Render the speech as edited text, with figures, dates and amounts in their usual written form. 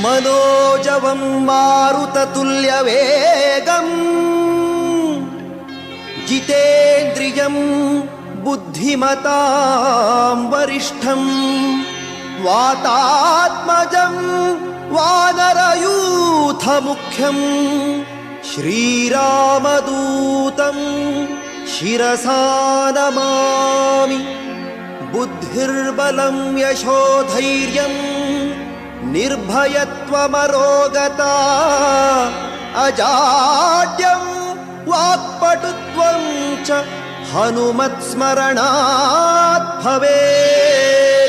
मनोजवं मारुततुल्यवेगं जितेन्द्रियं बुद्धिमतां वरिष्ठं वातात्मजं वानरयूथमुख्यं श्रीरामदूतं शिरसा नमामि। बुद्धिर्बलं यशोधैर्यं निर्भयत्वमरोगता अजाड्यं वाक्पटुत्वं च हनुमत्स्मरणात् भवेत्।